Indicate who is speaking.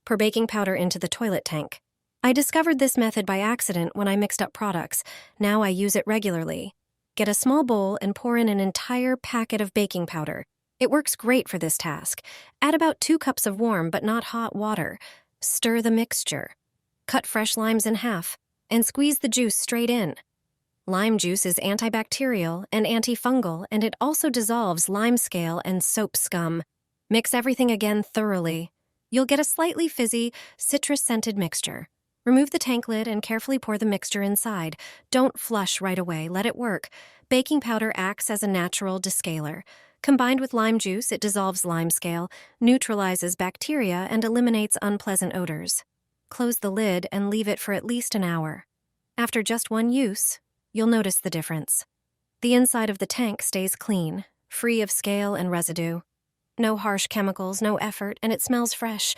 Speaker 1: Pour baking powder into the toilet tank. I discovered this method by accident when I mixed up products. Now I use it regularly. Get a small bowl and pour in an entire packet of baking powder. It works great for this task. Add about 2 cups of warm but not hot water. Stir the mixture. Cut fresh limes in half and squeeze the juice straight in. Lime juice is antibacterial and antifungal, and it also dissolves limescale and soap scum. Mix everything again thoroughly. You'll get a slightly fizzy, citrus-scented mixture. Remove the tank lid and carefully pour the mixture inside. Don't flush right away, let it work. Baking powder acts as a natural descaler. Combined with lime juice, it dissolves limescale, neutralizes bacteria, and eliminates unpleasant odors. Close the lid and leave it for at least an hour. After just one use, you'll notice the difference. The inside of the tank stays clean, free of scale and residue. No harsh chemicals, no effort, and it smells fresh.